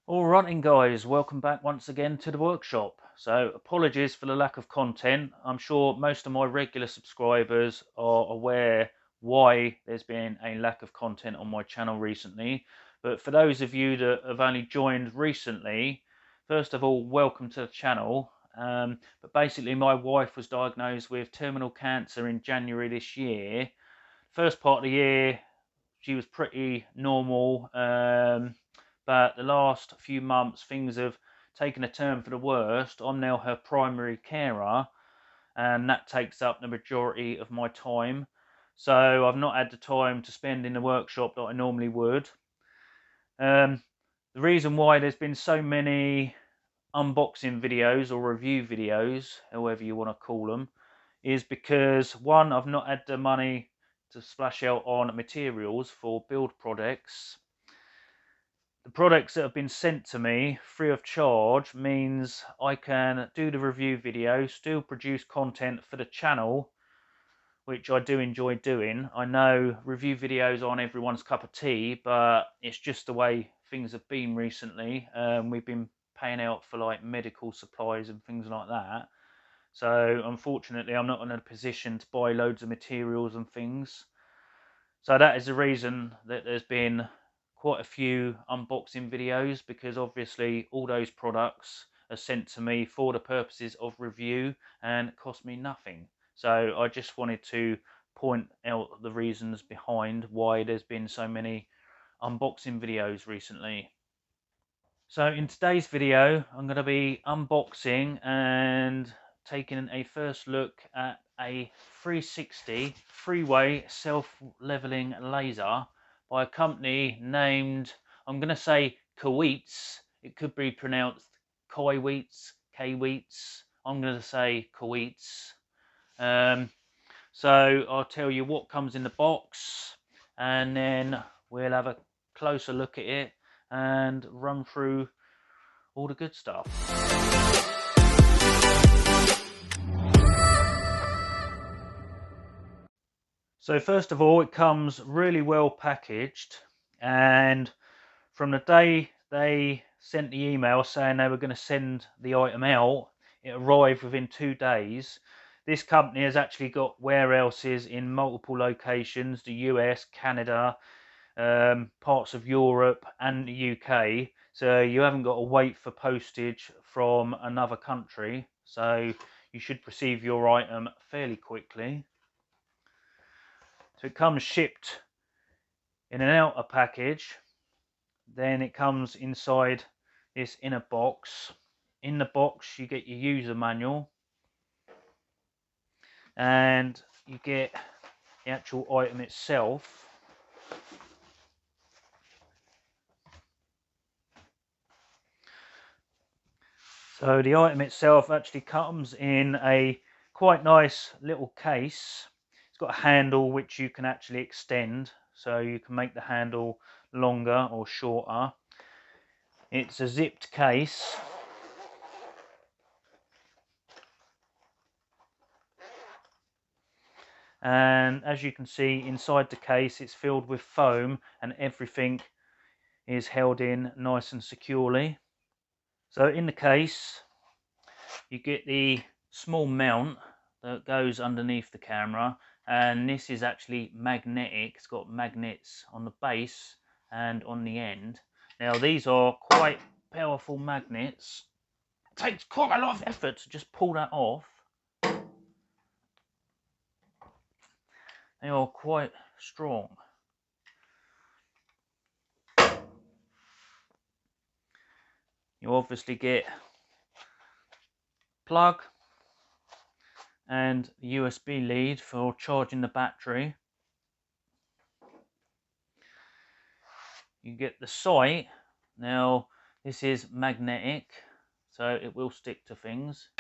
Alright then guys, welcome back once again to the workshop. So apologies for the lack of content. I'm sure most of my regular subscribers are aware why there's been a lack of content on my channel recently. But for those of you that have only joined recently, first of all, welcome to the channel. But basically my wife was diagnosed with terminal cancer in January this year. First part of the year she was pretty normal, but the last few months things have taken a turn for the worst. I'm now her primary carer, and that takes up the majority of my time. So I've not had the time to spend in the workshop that I normally would. The reason why there's been so many unboxing videos or review videos, however you want to call them, is because one, I've not had the money to splash out on materials for build products. The products that have been sent to me free of charge means I can do the review video, still produce content for the channel, which I do enjoy doing. I know review videos aren't everyone's cup of tea, but it's just the way things have been recently. We've been paying out for like medical supplies and things like that. So unfortunately, I'm not in a position to buy loads of materials and things. So that is the reason that there's been quite a few unboxing videos, because obviously all those products are sent to me for the purposes of review and cost me nothing. So I just wanted to point out the reasons behind why there's been so many unboxing videos recently. So in today's video, I'm going to be unboxing and taking a first look at a 360 three-way self-leveling laser by a company named, I'm going to say Kaiweets. It could be pronounced Kaiweets. I'm going to say Kaiweets. So I'll tell you what comes in the box, and then we'll have a closer look at it and run through all the good stuff. So first of all, it comes really well packaged, and from the day they sent the email saying they were going to send the item out, it arrived within 2 days. This company has actually got warehouses in multiple locations: the US, Canada, parts of Europe and the UK, so you haven't got to wait for postage from another country, so you should receive your item fairly quickly. So it comes shipped in an outer package, then it comes inside this inner box. In the box you get your user manual, and you get the actual item itself. So the item itself actually comes in a quite nice little case. It's got a handle which you can actually extend, so you can make the handle longer or shorter. It's a zipped case. And as you can see inside the case, it's filled with foam and everything is held in nice and securely. So in the case you get the small mount that goes underneath the camera, and this is actually magnetic. It's got magnets on the base and on the end. Now these are quite powerful magnets. It takes quite a lot of effort to just pull that off. They are quite strong. You obviously get plug and the USB lead for charging the battery. You get the sight. Now this is magnetic, so it will stick to things,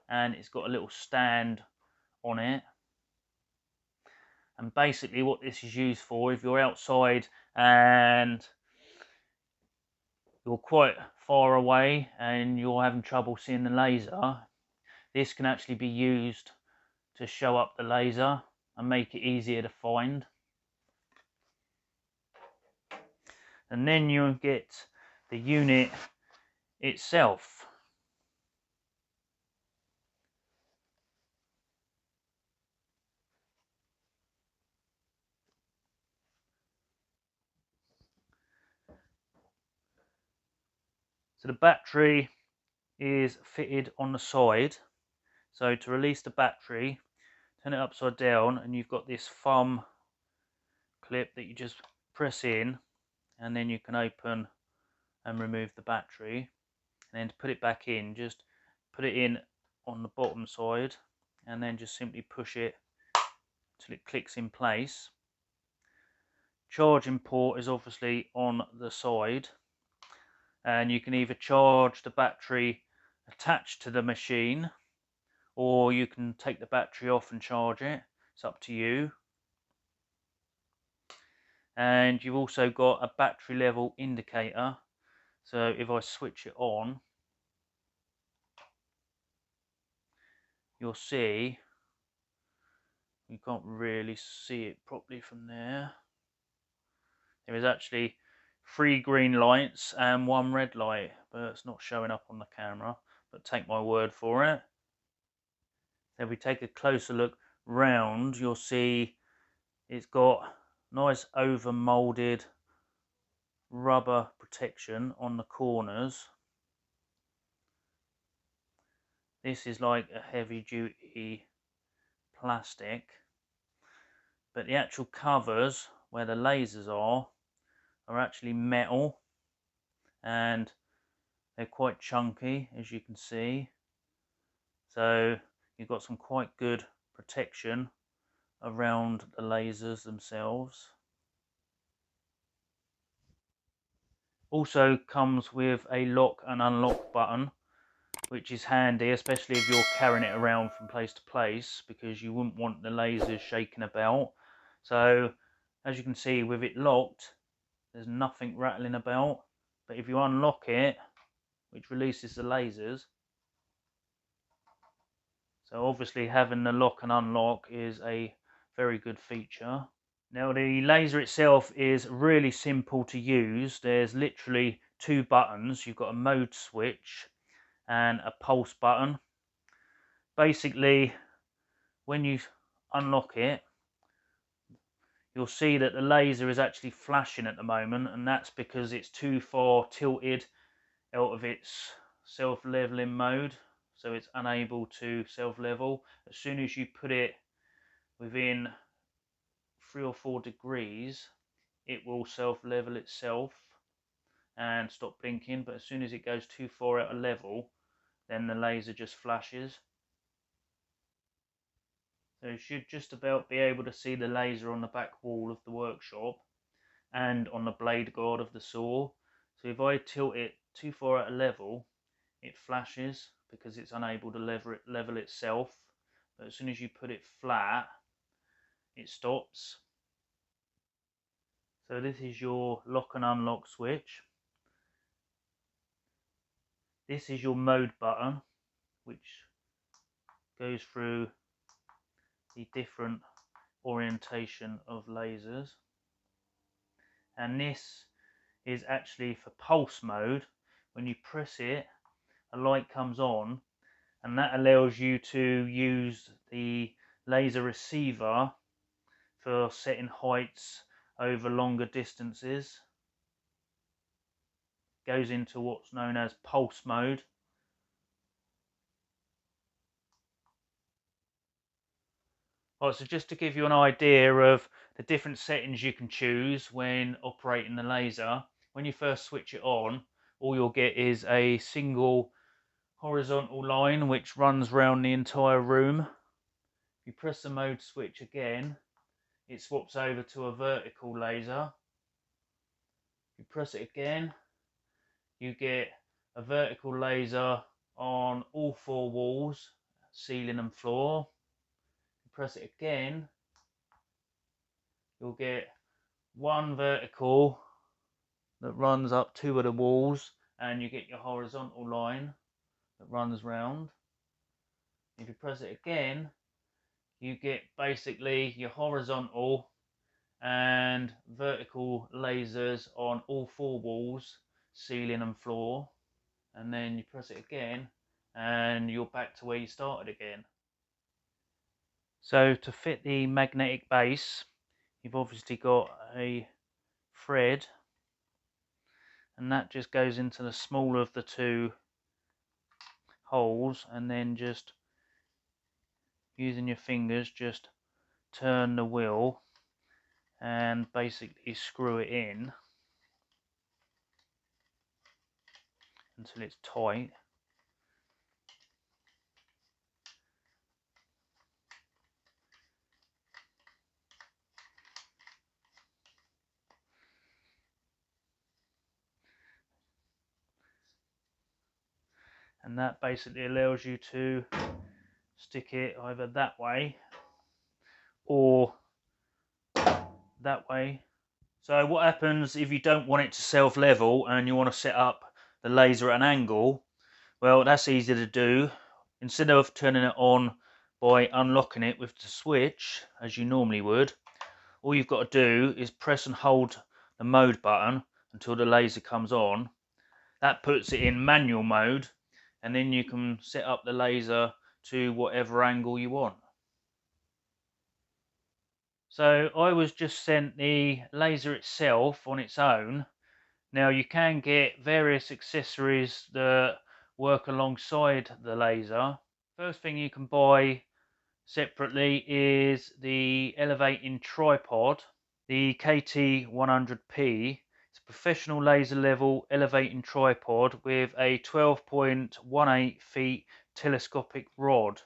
and it's got a little stand on it. And basically what this is used for, if you're outside and you're quite far away and you're having trouble seeing the laser, this can actually be used to show up the laser and make it easier to find. and then you get the unit itself. So the battery is fitted on the side. So to release the battery, turn it upside down, and you've got this thumb clip that you just press in, and then you can open and remove the battery. And then to put it back in, just put it in on the bottom side, and then just simply push it till it clicks in place. Charging port is obviously on the side, and you can either charge the battery attached to the machine, or you can take the battery off and charge it. It's up to you. And you've also got a battery level indicator, so if I switch it on, you'll see, you can't really see it properly from there, there is actually 3 green lights and 1 red light, but it's not showing up on the camera, but take my word for it. If we take a closer look round, you'll see it's got nice over moulded rubber protection on the corners. This is like a heavy duty plastic, but the actual covers where the lasers are actually metal, and they're quite chunky, as you can see. So you've got some quite good protection around the lasers themselves. Also comes with a lock and unlock button, which is handy, especially if you're carrying it around from place to place, because you wouldn't want the lasers shaking about. So as you can see, with it locked, there's nothing rattling about, but if you unlock it, which releases the lasers, so obviously having the lock and unlock is a very good feature. Now the laser itself is really simple to use. There's literally 2 buttons. You've got a mode switch and a pulse button. Basically, when you unlock it, you'll see that the laser is actually flashing at the moment, and that's because it's too far tilted out of its self-leveling mode, so it's unable to self-level. As soon as you put it within 3 or 4 degrees, it will self-level itself and stop blinking, but as soon as it goes too far out of level, then the laser just flashes. So you should just about be able to see the laser on the back wall of the workshop and on the blade guard of the saw. So if I tilt it too far out of level, it flashes because it's unable to level itself. But as soon as you put it flat, it stops. So this is your lock and unlock switch. This is your mode button, which goes through the different orientation of lasers. And this is actually for pulse mode. When you press it, a light comes on, and that allows you to use the laser receiver for setting heights over longer distances. Goes into what's known as pulse mode. Right, so just to give you an idea of the different settings you can choose when operating the laser, when you first switch it on, all you'll get is a single horizontal line which runs around the entire room. If you press the mode switch again, it swaps over to a vertical laser. If you press it again, you get a vertical laser on all 4 walls, ceiling and floor. If you press it again, you'll get one vertical that runs up 2 of the walls, and you get your horizontal line that runs round. If you press it again, you get basically your horizontal and vertical lasers on all four walls, ceiling and floor, and then you press it again and you're back to where you started again. So to fit the magnetic base, you've obviously got a thread, and that just goes into the smaller of the two holes, and then just using your fingers just turn the wheel and basically screw it in until it's tight. And that basically allows you to stick it either that way or that way. So what happens if you don't want it to self-level and you want to set up the laser at an angle? Well, that's easy to do. Instead of turning it on by unlocking it with the switch, as you normally would, all you've got to do is press and hold the mode button until the laser comes on. That puts it in manual mode, and then you can set up the laser to whatever angle you want. So I was just sent the laser itself on its own. Now you can get various accessories that work alongside the laser. First thing you can buy separately is the elevating tripod, the KT100P. It's a professional laser level elevating tripod with a 12.18 feet telescopic rod,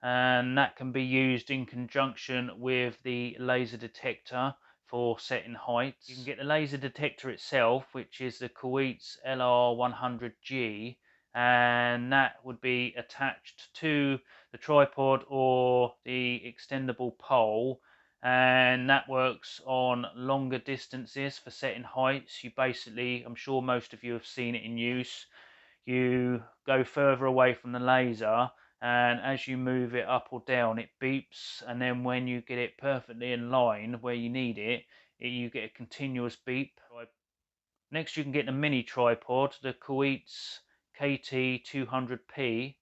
and that can be used in conjunction with the laser detector for setting heights. You can get the laser detector itself, which is the Kaiweets LR100G, and that would be attached to the tripod or the extendable pole, and that works on longer distances for setting heights. You basically, I'm sure most of you have seen it in use, you go further away from the laser, and as you move it up or down it beeps, and then when you get it perfectly in line where you need it, you get a continuous beep. Next you can get the mini tripod, the Kaiweets KT200P,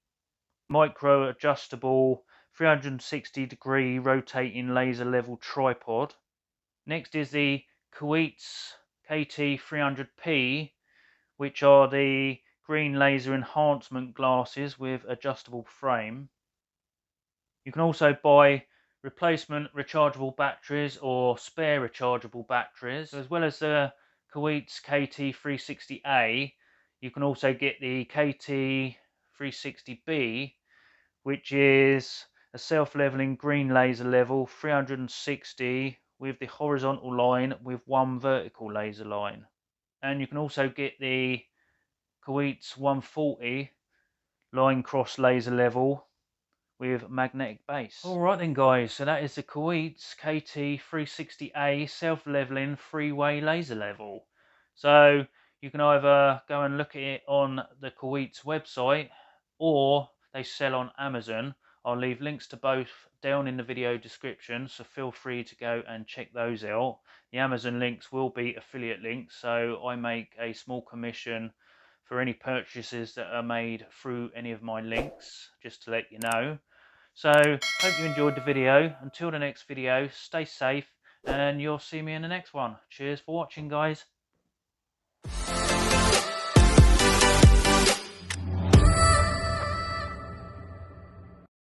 micro adjustable 360-degree rotating laser level tripod. Next is the Kaiweets KT300P, which are the green laser enhancement glasses with adjustable frame. You can also buy replacement rechargeable batteries or spare rechargeable batteries. As well as the Kaiweets KT360A, you can also get the KT360B, which is a self-leveling green laser level 360 with the horizontal line with one vertical laser line. And you can also get the Kaiweets 140 line cross laser level with magnetic base. Alright then guys, so that is the Kaiweets KT360A self-leveling three-way laser level. So you can either go and look at it on the Kaiweets website, or they sell on Amazon. I'll leave links to both down in the video description, so feel free to go and check those out. The Amazon links will be affiliate links, so I make a small commission for any purchases that are made through any of my links, just to let you know. So hope you enjoyed the video. Until the next video, stay safe, and you'll see me in the next one. Cheers for watching, guys.